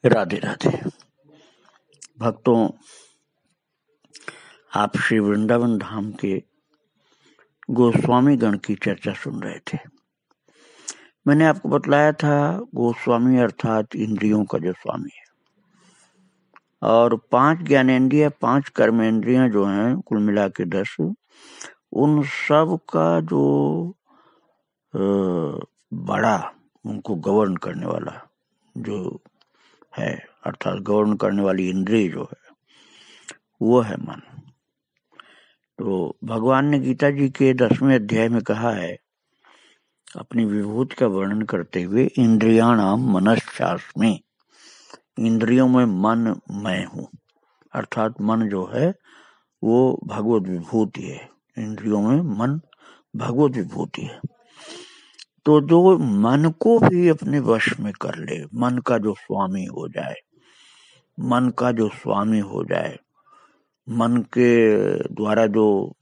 राधे राधे भक्तों, आप श्री वृंदावन धाम के गोस्वामी गण की चर्चा सुन रहे थे। मैंने आपको बतलाया था गोस्वामी अर्थात इंद्रियों का जो स्वामी है, और 5 ज्ञानेंद्रिय 5 कर्मेंद्रियां जो हैं कुल मिला के 10, उन सब का जो बड़ा उनको गवर्न करने वाला जो है, अर्थात गवर्न करने वाली इंद्रिय जो है वो है मन। तो भगवान ने गीता जी के 10वें अध्याय में कहा है, अपनी विभूति का वर्णन करते हुए, इंद्रियाणाम मनश्चास्मि, इंद्रियों में मन मैं हूँ। अर्थात मन जो है वो भगवत विभूति है, इंद्रियों में मन भगवत विभूति है। तो जो मन को भी अपने वश में कर ले, मन का जो स्वामी हो जाए, मन का जो स्वामी हो जाए, मन के द्वारा जो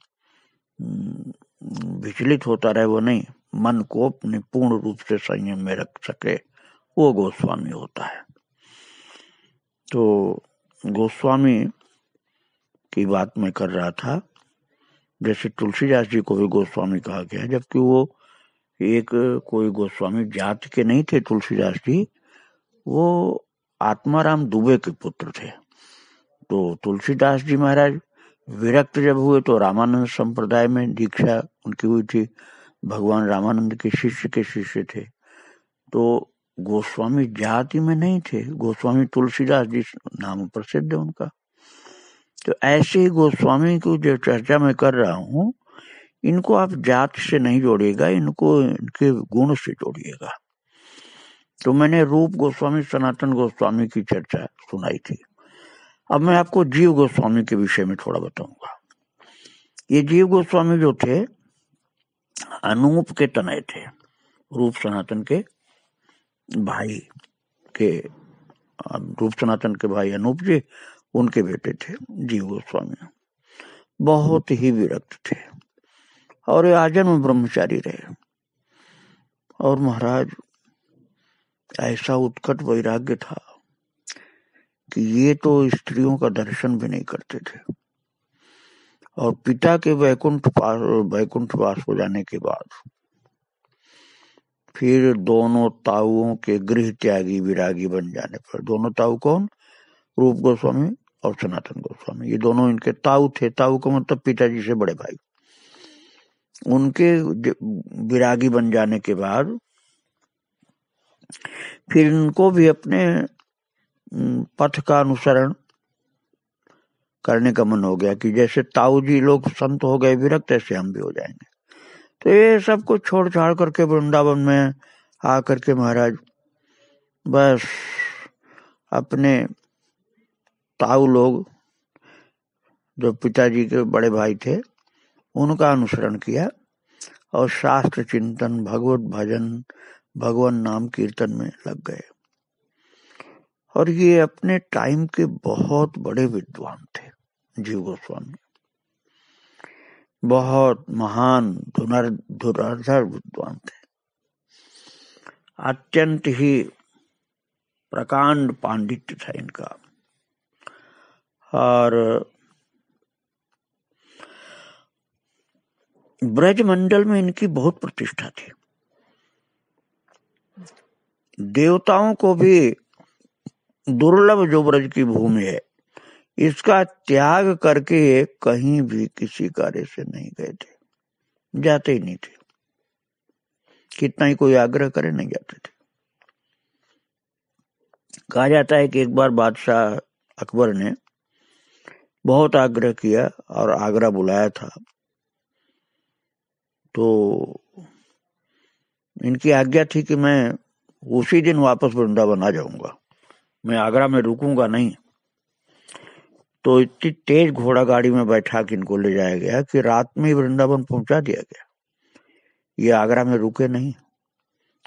विचलित होता रहे वो नहीं, मन को अपने पूर्ण रूप से संयम में रख सके, वो गोस्वामी होता है। तो गोस्वामी की बात मैं कर रहा था, जैसे तुलसीदास जी को भी गोस्वामी कहा गया, जबकि वो एक कोई गोस्वामी जाति के नहीं थे। तुलसीदास जी वो आत्माराम दुबे के पुत्र थे। तो तुलसीदास जी महाराज विरक्त जब हुए तो रामानंद संप्रदाय में दीक्षा उनकी हुई थी, भगवान रामानंद के शिष्य थे। तो गोस्वामी जाति में नहीं थे, गोस्वामी तुलसीदास जी नाम प्रसिद्ध है उनका। तो ऐसे ही गोस्वामी को जो चर्चा मैं कर रहा हूँ, इनको आप जाति से नहीं जोड़िएगा, इनको इनके गुण से जोड़िएगा। तो मैंने रूप गोस्वामी, सनातन गोस्वामी की चर्चा सुनाई थी। अब मैं आपको जीव गोस्वामी के विषय में थोड़ा बताऊंगा। ये जीव गोस्वामी जो थे, अनूप के तनय थे, रूप सनातन के भाई के, रूप सनातन के भाई अनूप जी, उनके बेटे थे जीव गोस्वामी। बहुत ही विरक्त थे और ये आजन्म ब्रह्मचारी रहे। और महाराज ऐसा उत्कट वैराग्य था कि ये तो स्त्रियों का दर्शन भी नहीं करते थे। और पिता के वैकुंठवास हो जाने के बाद फिर दोनों ताऊओं के गृह त्यागी विरागी बन जाने पर, दोनों ताऊ कौन? रूप गोस्वामी और सनातन गोस्वामी, ये दोनों इनके ताऊ थे। ताऊ का मतलब पिताजी से बड़े भाई। उनके विरागी बन जाने के बाद फिर इनको भी अपने पथ का अनुसरण करने का मन हो गया कि जैसे ताऊ जी लोग संत हो गए विरक्त, ऐसे हम भी हो जाएंगे। तो ये सब कुछ छोड़ छाड़ करके वृंदावन में आकर के महाराज बस अपने ताऊ लोग जो पिताजी के बड़े भाई थे उनका अनुसरण किया और शास्त्र चिंतन, भगवत भजन, भगवान नाम कीर्तन में लग गए। और ये अपने टाइम के बहुत बड़े विद्वान थे जीव गोस्वामी, बहुत महान धुरंधर विद्वान थे। अत्यंत ही प्रकांड पांडित्य था इनका। और ब्रज मंडल में इनकी बहुत प्रतिष्ठा थी। देवताओं को भी दुर्लभ जो ब्रज की भूमि है, इसका त्याग करके कहीं भी किसी कार्य से नहीं गए थे, जाते ही नहीं थे। कितना ही कोई आग्रह करे, नहीं जाते थे। कहा जाता है कि एक बार बादशाह अकबर ने बहुत आग्रह किया और आगरा बुलाया था। तो इनकी आज्ञा थी कि मैं उसी दिन वापस वृंदावन आ जाऊंगा, मैं आगरा में रुकूंगा नहीं। तो इतनी तेज घोड़ा गाड़ी में बैठा के इनको ले जाया गया कि रात में ही वृंदावन पहुंचा दिया गया। ये आगरा में रुके नहीं।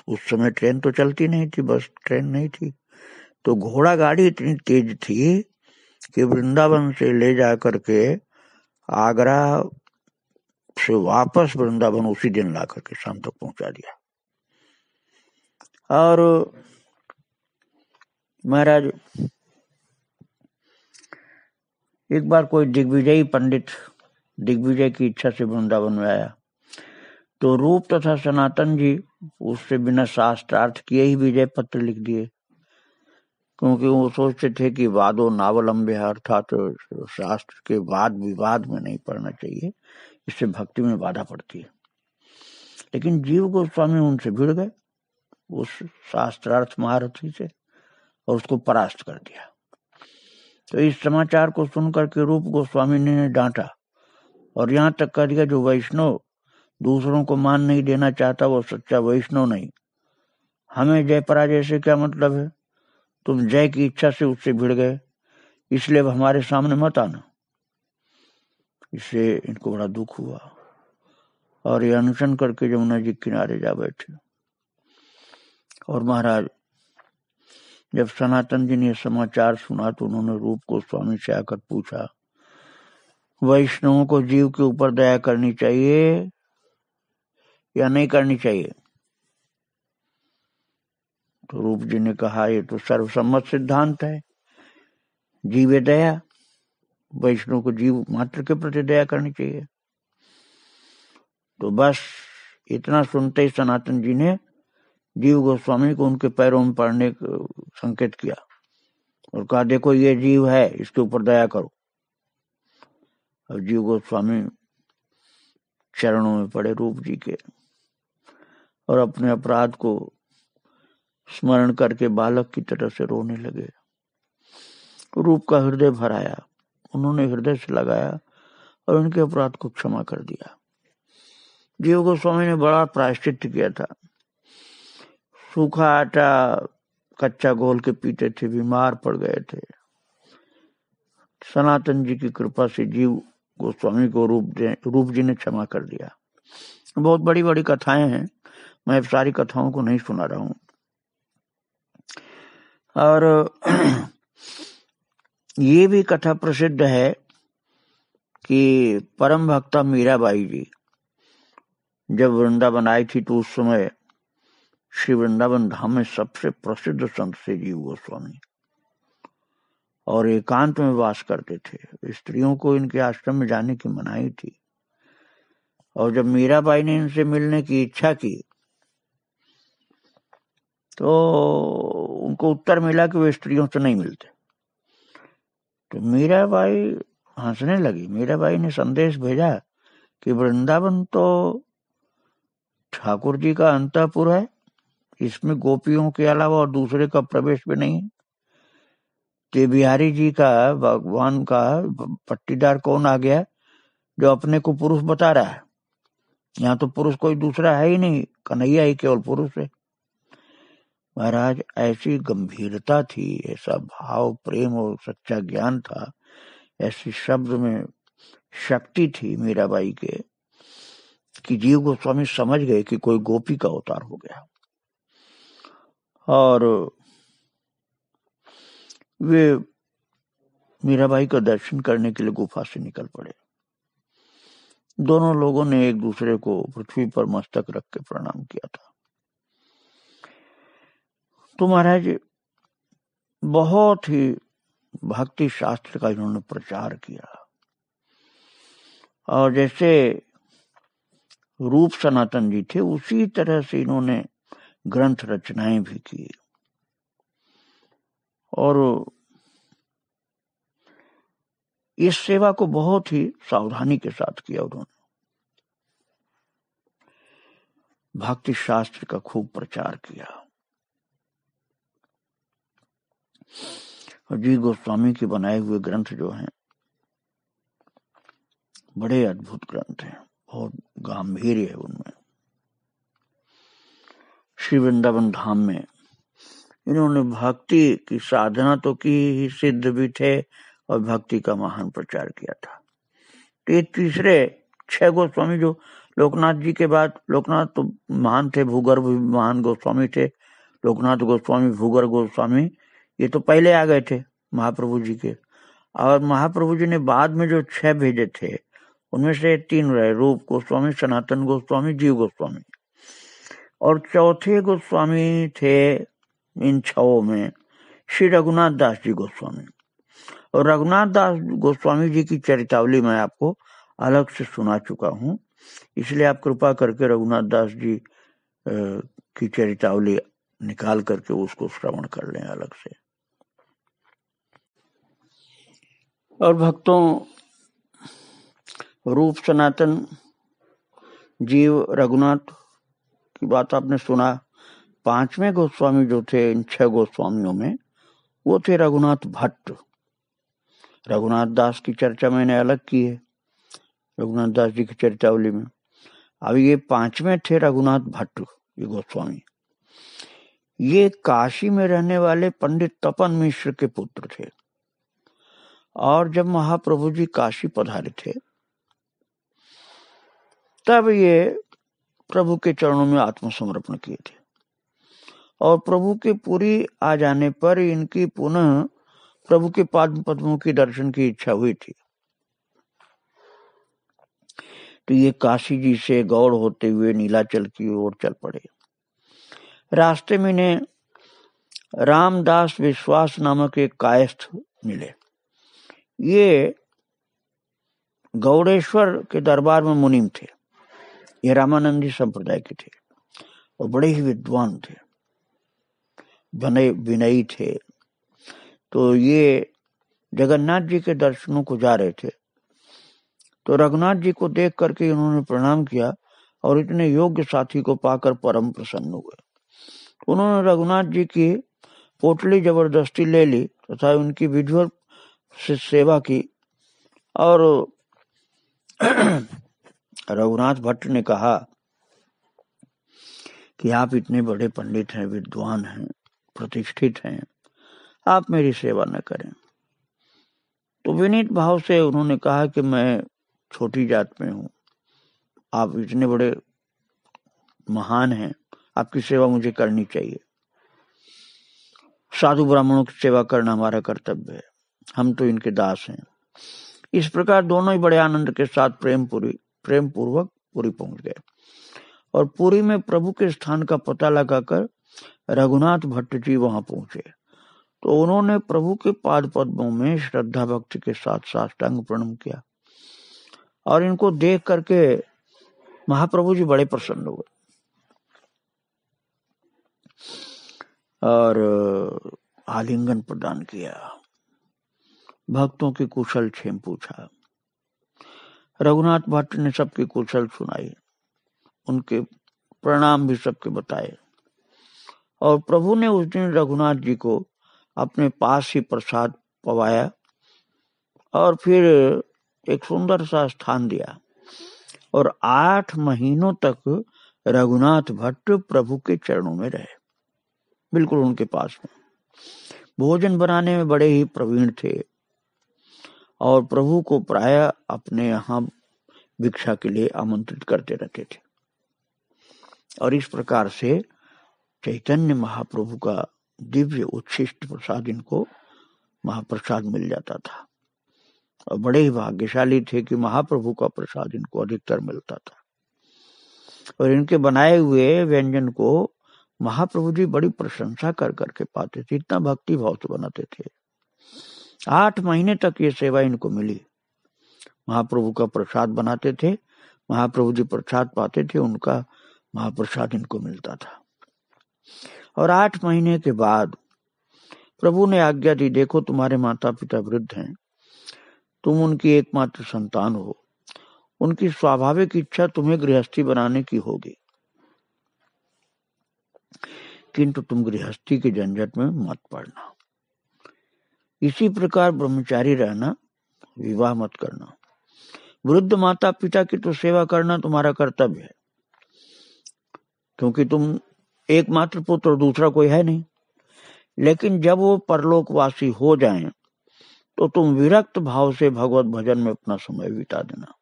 उस समय ट्रेन तो चलती नहीं थी, बस ट्रेन नहीं थी। तो घोड़ा गाड़ी इतनी तेज थी कि वृंदावन से ले जा करके आगरा से वापस वृंदावन उसी दिन ला करके शाम तक पहुंचा दिया। और महाराज एक बार कोई दिग्विजयी पंडित दिग्विजय की इच्छा से वृंदावन में आया तो रूप तथा सनातन जी उससे बिना शास्त्रार्थ किए ही विजय पत्र लिख दिए, क्योंकि वो सोचते थे कि वादो नावलंबे अर्थात शास्त्र के वाद विवाद में नहीं पढ़ना चाहिए, इससे भक्ति में बाधा पड़ती है। लेकिन जीव गोस्वामी उनसे भिड़ गए उस शास्त्रार्थ महारथी से और उसको परास्त कर दिया। तो इस समाचार को सुनकर के रूप गोस्वामी ने डांटा और यहाँ तक कह दिया जो वैष्णव दूसरों को मान नहीं देना चाहता वो सच्चा वैष्णव नहीं। हमें जय पराजय से क्या मतलब है? तुम जय की इच्छा से उससे भिड़ गए, इसलिए अब हमारे सामने मत आना। इससे इनको बड़ा दुख हुआ और ये अनशन करके यमुना जी किनारे जा बैठे। और महाराज जब सनातन जी ने समाचार सुना तो उन्होंने रूप गोस्वामी से आकर पूछा, वैष्णवों को जीव के ऊपर दया करनी चाहिए या नहीं करनी चाहिए? तो रूप जी ने कहा, ये तो सर्वसम्मत सिद्धांत है, जीवे दया, वैष्णव को जीव मात्र के प्रति दया करनी चाहिए। तो बस इतना सुनते ही सनातन जी ने जीव गोस्वामी को उनके पैरों में पड़ने का संकेत किया और कहा, देखो ये जीव है, इसके ऊपर दया करो। और जीव गोस्वामी चरणों में पड़े रूप जी के और अपने अपराध को स्मरण करके बालक की तरह से रोने लगे। रूप का हृदय भर आया, उन्होंने हृदय से लगाया और उनके अपराध को क्षमा कर दिया। जीव गोस्वामी ने बड़ा प्रायश्चित किया था, सूखा आटा कच्चा घोल के पीते थे, बीमार पड़ गए थे। सनातन जी की कृपा से जीव गोस्वामी को रूप जी ने क्षमा कर दिया। बहुत बड़ी बड़ी कथाएं हैं, मैं सारी कथाओं को नहीं सुना रहा हूं। और ये भी कथा प्रसिद्ध है कि परम भक्ता मीराबाई जी जब वृंदावन आई थी तो उस समय श्री वृंदावन धाम में सबसे प्रसिद्ध संत थे जीव गोस्वामी और एकांत में वास करते थे। स्त्रियों को इनके आश्रम में जाने की मनाही थी। और जब मीराबाई ने इनसे मिलने की इच्छा की तो उनको उत्तर मिला कि वे स्त्रियों से नहीं मिलते। तो मीराबाई हंसने लगी। मीराबाई ने संदेश भेजा कि वृंदावन तो ठाकुर जी का अंतःपुर है, इसमें गोपियों के अलावा और दूसरे का प्रवेश भी नहीं है। ते बिहारी जी का भगवान का पट्टीदार कौन आ गया जो अपने को पुरुष बता रहा है? यहाँ तो पुरुष कोई दूसरा है ही नहीं, कन्हैया ही केवल पुरुष है। महाराज ऐसी गंभीरता थी, ऐसा भाव प्रेम और सच्चा ज्ञान था, ऐसी शब्द में शक्ति थी मीराबाई के कि जीव गोस्वामी समझ गए कि कोई गोपी का अवतार हो गया। और वे मीराबाई का दर्शन करने के लिए गुफा से निकल पड़े। दोनों लोगों ने एक दूसरे को पृथ्वी पर मस्तक रख के प्रणाम किया था। तो महाराज बहुत ही भक्ति शास्त्र का इन्होंने प्रचार किया और जैसे रूप सनातन जी थे उसी तरह से इन्होंने ग्रंथ रचनाएं भी की और इस सेवा को बहुत ही सावधानी के साथ किया। उन्होंने भक्ति शास्त्र का खूब प्रचार किया। और जी गोस्वामी के बनाए हुए ग्रंथ जो हैं बड़े अद्भुत ग्रंथ हैं, बहुत गांभीर्य है उनमें। श्री वृंदावन धाम में इन्होंने भक्ति की साधना तो की ही, सिद्ध भी थे और भक्ति का महान प्रचार किया था। तो ये तीसरे 6 गोस्वामी जो लोकनाथ जी के बाद, लोकनाथ तो महान थे, भूगर्भ महान गोस्वामी थे, लोकनाथ गोस्वामी, भूगर्भ गोस्वामी, ये तो पहले आ गए थे महाप्रभु जी के। और महाप्रभु जी ने बाद में जो 6 भेजे थे उनमें से 3 रहे, रूप गोस्वामी, सनातन गोस्वामी, जीव गोस्वामी। और चौथे गोस्वामी थे इन 6 में श्री रघुनाथ दास जी गोस्वामी। और रघुनाथ दास गोस्वामी जी की चरितावली मैं आपको अलग से सुना चुका हूँ, इसलिए आप कृपा करके रघुनाथ दास जी की चरितावली निकाल करके उसको श्रवण कर लें अलग से। और भक्तों, रूप सनातन जीव रघुनाथ की बात आपने सुना। पांचवें गोस्वामी जो थे इन 6 गोस्वामियों में, वो थे रघुनाथ भट्ट। रघुनाथ दास की चर्चा मैंने अलग की है रघुनाथ दास जी की चरितावली में। अब ये 5वें थे रघुनाथ भट्ट ये गोस्वामी। ये काशी में रहने वाले पंडित तपन मिश्र के पुत्र थे। और जब महाप्रभु जी काशी पधारे थे, तब ये प्रभु के चरणों में आत्मसमर्पण किए थे। और प्रभु के पुरी आ जाने पर इनकी पुनः प्रभु के पाद पद्मों के दर्शन की इच्छा हुई थी। तो ये काशी जी से गौड़ होते हुए नीलाचल की ओर चल पड़े। रास्ते में इन्हें रामदास विश्वास नामक एक कायस्थ मिले। ये गौड़ेश्वर के दरबार में मुनीम थे। ये रामानंदी संप्रदाय के थे और बड़े ही विद्वान थे, बने विनयी थे। तो ये जगन्नाथ जी के दर्शनों को जा रहे थे, तो रघुनाथ जी को देख करके उन्होंने प्रणाम किया और इतने योग्य साथी को पाकर परम प्रसन्न हुए। उन्होंने रघुनाथ जी की पोटली जबरदस्ती ले ली तथा उनकी विधिवत से सेवा की। और रघुनाथ भट्ट ने कहा कि आप इतने बड़े पंडित हैं, विद्वान हैं, प्रतिष्ठित हैं, आप मेरी सेवा न करें। तो विनीत भाव से उन्होंने कहा कि मैं छोटी जात में हूं, आप इतने बड़े महान हैं, आपकी सेवा मुझे करनी चाहिए। साधु ब्राह्मणों की सेवा करना हमारा कर्तव्य है, हम तो इनके दास हैं। इस प्रकार दोनों ही बड़े आनंद के साथ प्रेम पूर्वक पुरी पहुंच गए। और पुरी में प्रभु के स्थान का पता लगाकर रघुनाथ भट्ट जी वहां पहुंचे। तो उन्होंने प्रभु के पाद पद्मों में श्रद्धा भक्ति के साथ साष्टांग प्रणाम किया। और इनको देख करके महाप्रभु जी बड़े प्रसन्न हुए और आलिंगन प्रदान किया, भक्तों की कुशल क्षेम पूछा। रघुनाथ भट्ट ने सबकी कुशल सुनाई, उनके प्रणाम भी सबके बताए। और प्रभु ने उस दिन रघुनाथ जी को अपने पास ही प्रसाद पवाया और फिर एक सुंदर सा स्थान दिया। और 8 महीनों तक रघुनाथ भट्ट प्रभु के चरणों में रहे, बिल्कुल उनके पास में। भोजन बनाने में बड़े ही प्रवीण थे और प्रभु को प्राय अपने यहाँ भिक्षा के लिए आमंत्रित करते रहते थे। और इस प्रकार से चैतन्य महाप्रभु का दिव्य उच्छिष्ट प्रसाद इनको महाप्रसाद मिल जाता था। और बड़े ही भाग्यशाली थे कि महाप्रभु का प्रसाद इनको अधिकतर मिलता था। और इनके बनाए हुए व्यंजन को महाप्रभु जी बड़ी प्रशंसा कर करके पाते थे, इतना भक्ति भाव से बनाते थे। 8 महीने तक ये सेवा इनको मिली। महाप्रभु का प्रसाद बनाते थे, महाप्रभु जी प्रसाद पाते थे, उनका महाप्रसाद इनको मिलता था। और 8 महीने के बाद प्रभु ने आज्ञा दी, देखो तुम्हारे माता पिता वृद्ध हैं, तुम उनकी एकमात्र संतान हो, उनकी स्वाभाविक इच्छा तुम्हें गृहस्थी बनाने की होगी, किंतु तुम गृहस्थी के झंझट में मत पड़ना। इसी प्रकार ब्रह्मचारी रहना, विवाह मत करना। वृद्ध माता पिता की तो सेवा करना तुम्हारा कर्तव्य है, क्योंकि तुम एकमात्र पुत्र, दूसरा कोई है नहीं। लेकिन जब वो परलोकवासी हो जाएं, तो तुम विरक्त भाव से भगवत भजन में अपना समय बिता देना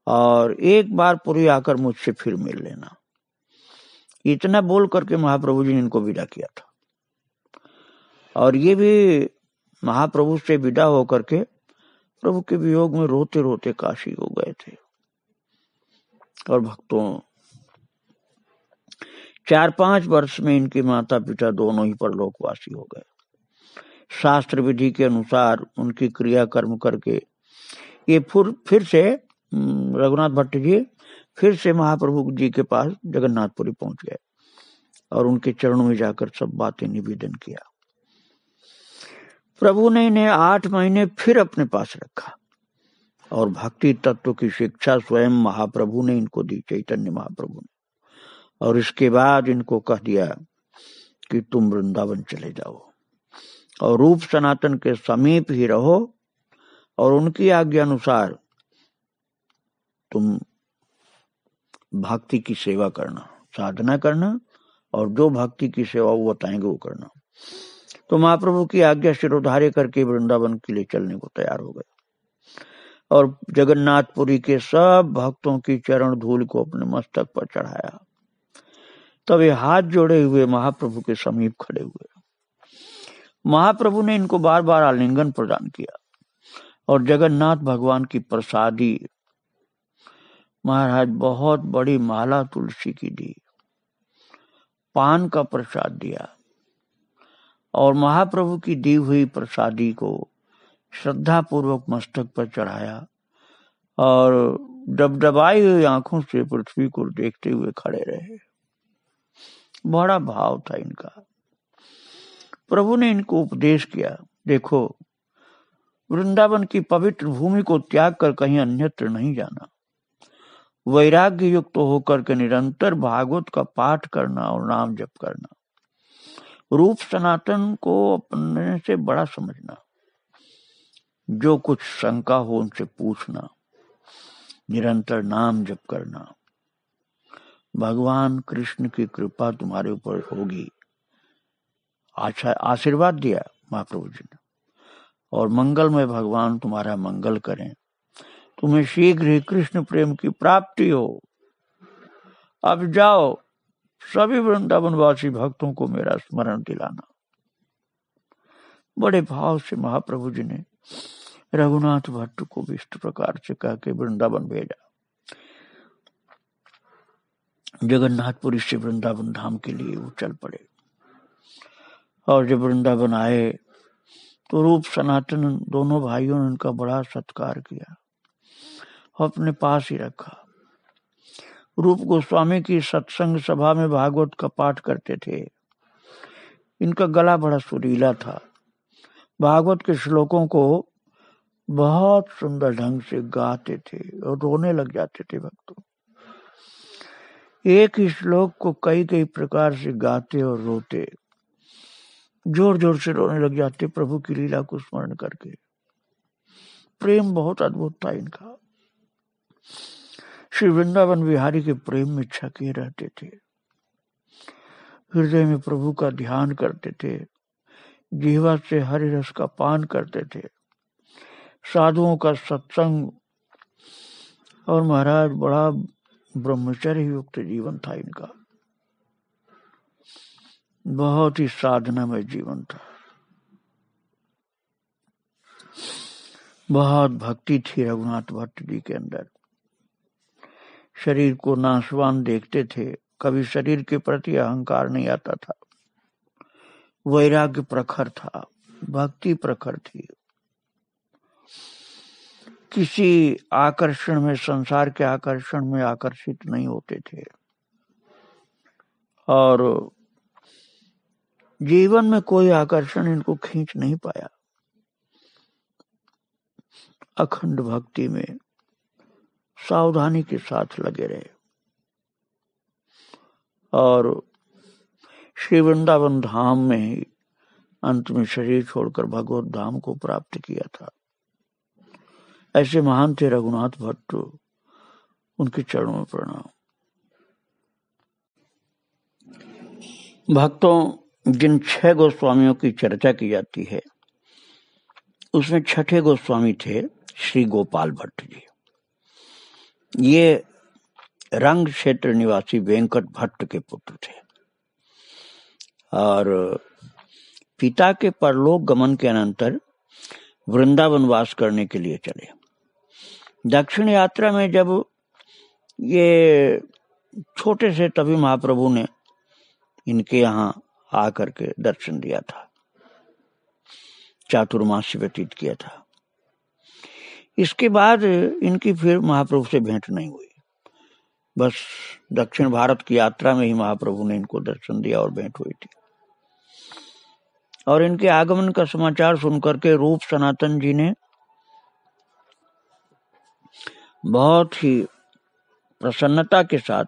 और एक बार पुरी आकर मुझसे फिर मिल लेना। इतना बोल करके महाप्रभु जी ने इनको विदा किया था। और ये भी महाप्रभु से विदा होकर के प्रभु के वियोग में रोते रोते काशी हो गए थे। और भक्तों, 4-5 वर्ष में इनके माता पिता दोनों ही परलोकवासी हो गए। शास्त्र विधि के अनुसार उनकी क्रिया कर्म करके ये फिर से रघुनाथ भट्ट जी फिर से महाप्रभु जी के पास जगन्नाथपुरी पहुंच गए और उनके चरणों में जाकर सब बातें निवेदन किया। प्रभु ने इन्हें 8 महीने फिर अपने पास रखा और भक्ति तत्व की शिक्षा स्वयं महाप्रभु ने इनको दी, चैतन्य महाप्रभु ने। और इसके बाद इनको कह दिया कि तुम वृंदावन चले जाओ और रूप सनातन के समीप ही रहो और उनकी आज्ञा अनुसार तुम भक्ति की सेवा करना, साधना करना और जो भक्ति की सेवा वो बताएंगे वो करना। तो महाप्रभु की आज्ञा शिरोधार्य करके वृंदावन के लिए चलने को तैयार हो गए और जगन्नाथपुरी के सब भक्तों की चरण धूल को अपने मस्तक पर चढ़ाया। तब ये हाथ जोड़े हुए महाप्रभु के समीप खड़े हुए। महाप्रभु ने इनको बार बार आलिंगन प्रदान किया और जगन्नाथ भगवान की प्रसादी महाराज बहुत बड़ी माला तुलसी की दी, पान का प्रसाद दिया और महाप्रभु की दी हुई प्रसादी को श्रद्धा पूर्वक मस्तक पर चढ़ाया और डबडबाई हुई आंखों से पृथ्वी को देखते हुए खड़े रहे। बड़ा भाव था इनका। प्रभु ने इनको उपदेश किया, देखो वृंदावन की पवित्र भूमि को त्याग कर कहीं अन्यत्र नहीं जाना, वैराग्य युक्त होकर के निरंतर भागवत का पाठ करना और नाम जप करना, रूप सनातन को अपने से बड़ा समझना, जो कुछ शंका हो उनसे पूछना, निरंतर नाम जप करना, भगवान कृष्ण की कृपा तुम्हारे ऊपर होगी। अच्छा आशीर्वाद दिया महाप्रभु जी ने और मंगलमय भगवान तुम्हारा मंगल करें, तुम्हें शीघ्र ही कृष्ण प्रेम की प्राप्ति हो। अब जाओ सभी वृंदावनवासी भक्तों को मेरा स्मरण दिलाना। बड़े भाव से महाप्रभु जी ने रघुनाथ भट्ट को भी इस प्रकार से कह के वृंदावन भेजा। जगन्नाथपुरी से वृंदावन धाम के लिए वो चल पड़े और जब वृंदावन आए तो रूप सनातन दोनों भाइयों ने उनका बड़ा सत्कार किया, अपने पास ही रखा। रूप गोस्वामी की सत्संग सभा में भागवत का पाठ करते थे। इनका गला बड़ा सुरीला था, भागवत के श्लोकों को बहुत सुंदर ढंग से गाते थे और रोने लग जाते थे भक्तों। एक ही श्लोक को कई कई प्रकार से गाते और रोते, जोर जोर से रोने लग जाते प्रभु की लीला को स्मरण करके। प्रेम बहुत अद्भुत था इनका। श्री वृंदावन बिहारी के प्रेम में छके रहते थे, हृदय में प्रभु का ध्यान करते थे, जीवा से हरि रस का पान करते थे, साधुओं का सत्संग और महाराज बड़ा ब्रह्मचर्य युक्त जीवन था इनका। बहुत ही साधनामय जीवन था, बहुत भक्ति थी रघुनाथ भट्ट जी के अंदर। शरीर को नाशवान देखते थे, कभी शरीर के प्रति अहंकार नहीं आता था, वैराग्य प्रखर था, भक्ति प्रखर थी। किसी आकर्षण में, संसार के आकर्षण में आकर्षित नहीं होते थे और जीवन में कोई आकर्षण इनको खींच नहीं पाया। अखंड भक्ति में सावधानी के साथ लगे रहे और श्री वृंदावन धाम में ही अंत में शरीर छोड़कर भगवत धाम को प्राप्त किया था। ऐसे महान थे रघुनाथ भट्ट, उनके चरणों में प्रणाम। भक्तों, जिन 6 गोस्वामियों की चर्चा की जाती है उसमें छठे गोस्वामी थे श्री गोपाल भट्ट जी। ये रंग क्षेत्र निवासी वेंकट भट्ट के पुत्र थे और पिता के परलोक गमन के अनंतर वृंदावन वास करने के लिए चले। दक्षिण यात्रा में जब ये छोटे से, तभी महाप्रभु ने इनके यहाँ आकर के दर्शन दिया था, चातुर्मास व्यतीत किया था। इसके बाद इनकी फिर महाप्रभु से भेंट नहीं हुई। बस दक्षिण भारत की यात्रा में ही महाप्रभु ने इनको दर्शन दिया और भेंट हुई थी। और इनके आगमन का समाचार सुनकर के रूप सनातन जी ने बहुत ही प्रसन्नता के साथ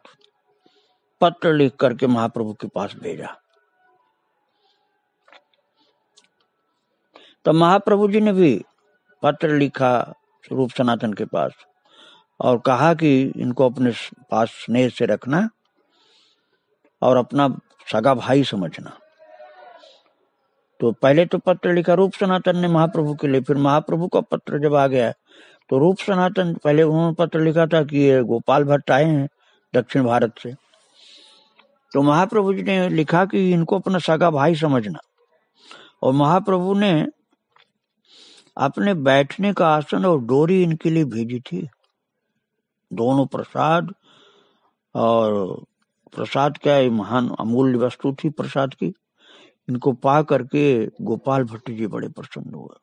पत्र लिख करके महाप्रभु के पास भेजा। तो महाप्रभु जी ने भी पत्र लिखा रूप सनातन के पास और कहा कि इनको अपने पास स्नेह से रखना और अपना सगा भाई समझना। तो पहले तो पत्र लिखा रूप सनातन ने महाप्रभु के लिए, फिर महाप्रभु का पत्र जब आ गया तो रूप सनातन, पहले उन्होंने पत्र लिखा था कि ये गोपाल भट्ट आए हैं दक्षिण भारत से, तो महाप्रभु जी ने लिखा कि इनको अपना सगा भाई समझना। और महाप्रभु ने अपने बैठने का आसन और डोरी इनके लिए भेजी थी, दोनों प्रसाद। और प्रसाद क्या है, महान अमूल्य वस्तु थी प्रसाद की। इनको पा करके गोपाल भट्ट जी बड़े प्रसन्न हुए।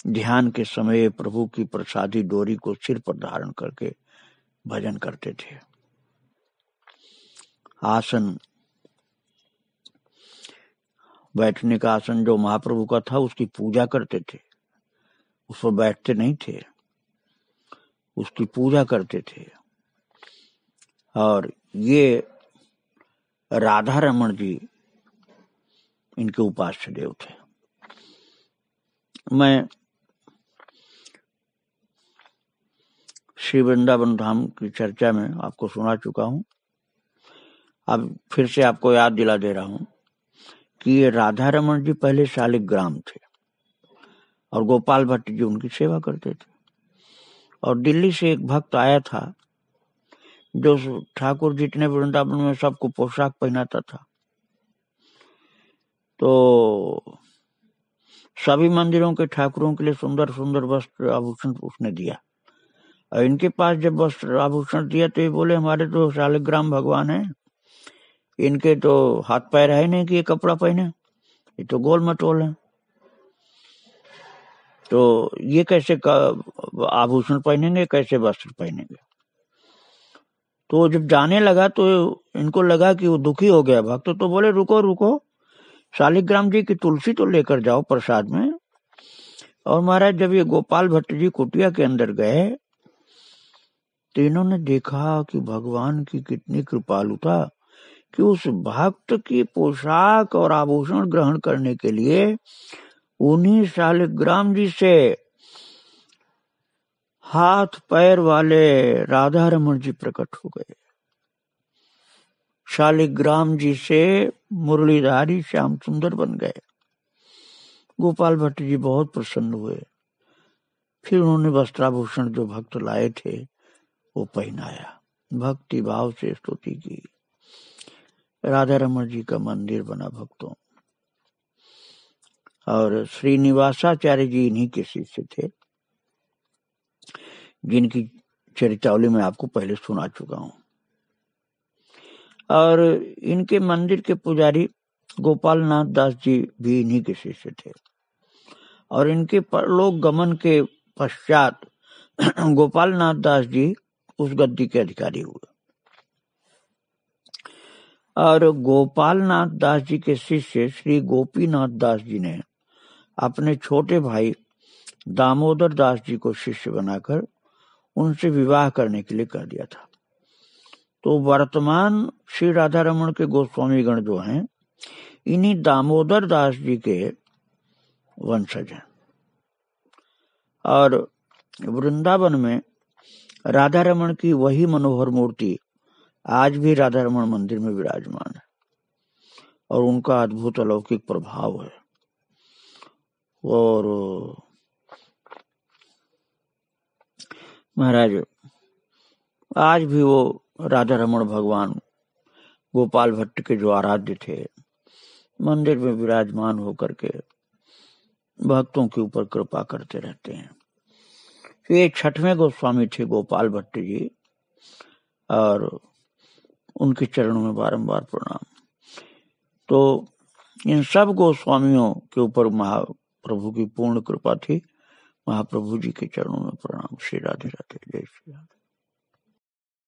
ध्यान के समय प्रभु की प्रसादी डोरी को सिर पर धारण करके भजन करते थे। आसन, बैठने का आसन जो महाप्रभु का था उसकी पूजा करते थे, उस पर बैठते नहीं थे, उसकी पूजा करते थे। और ये राधा रमण जी इनके उपास्य देव थे। मैं श्री वृंदावन धाम की चर्चा में आपको सुना चुका हूं, अब फिर से आपको याद दिला दे रहा हूं कि ये राधा रमण जी पहले शालिग्राम थे और गोपाल भट्ट जी उनकी सेवा करते थे। और दिल्ली से एक भक्त आया था जो ठाकुर जी ने वृंदावन में सबको पोशाक पहनाता था। तो सभी मंदिरों के ठाकुरों के लिए सुंदर सुंदर वस्त्र आभूषण उसने दिया। और इनके पास जब वस्त्र आभूषण दिया तो ये बोले हमारे तो शालिग्राम भगवान है, इनके तो हाथ पैर है नहीं कि ये कपड़ा पहने, ये तो गोल मटोल है, तो ये कैसे आभूषण पहनेंगे, कैसे वस्त्र पहनेंगे। तो जब जाने लगा तो इनको लगा कि वो दुखी हो गया भक्त, तो बोले रुको रुको, शालिग्राम जी की तुलसी तो लेकर जाओ प्रसाद में। और महाराज जब ये गोपाल भट्ट जी कुटिया के अंदर गए तो इन्होंने देखा कि भगवान की कितनी कृपालुता कि उस भक्त की पोशाक और आभूषण ग्रहण करने के लिए उन्हीं शालिग्राम जी से हाथ पैर वाले राधा रमण जी प्रकट हो गए। शालिग्राम जी से मुरलीधारी श्याम सुंदर बन गए। गोपाल भट्ट जी बहुत प्रसन्न हुए। फिर उन्होंने वस्त्राभूषण जो भक्त लाए थे वो पहनाया, भक्ति भाव से स्तुति की। राधा रमण जी का मंदिर बना भक्तों। और श्रीनिवासाचार्य जी इन्हीं के शिष्य थे, जिनकी चरितावली में आपको पहले सुना चुका हूं। और इनके मंदिर के पुजारी गोपाल नाथ दास जी भी इन्हीं के शिष्य थे। और इनके परलोक गमन के पश्चात गोपाल नाथ दास जी उस गद्दी के अधिकारी हुए। और गोपाल नाथ दास जी के शिष्य श्री गोपीनाथ दास जी ने अपने छोटे भाई दामोदर दास जी को शिष्य बनाकर उनसे विवाह करने के लिए कर दिया था। तो वर्तमान श्री राधा रमण के गोस्वामी गण जो हैं, इन्हीं दामोदर दास जी के वंशज हैं। और वृंदावन में राधा रमण की वही मनोहर मूर्ति आज भी राधा रमण मंदिर में विराजमान है और उनका अद्भुत अलौकिक प्रभाव है। और महाराज आज भी वो राधा रमण भगवान गोपाल भट्ट के जो आराध्य थे, मंदिर में विराजमान होकर के भक्तों के ऊपर कृपा करते रहते हैं। ये 6वें गोस्वामी थे गोपाल भट्ट जी, और उनके चरणों में बारंबार प्रणाम। तो इन सब गोस्वामियों के ऊपर महाप्रभु की पूर्ण कृपा थी। महाप्रभु जी के चरणों में प्रणाम। श्री राधे राधे। जय श्री राधे।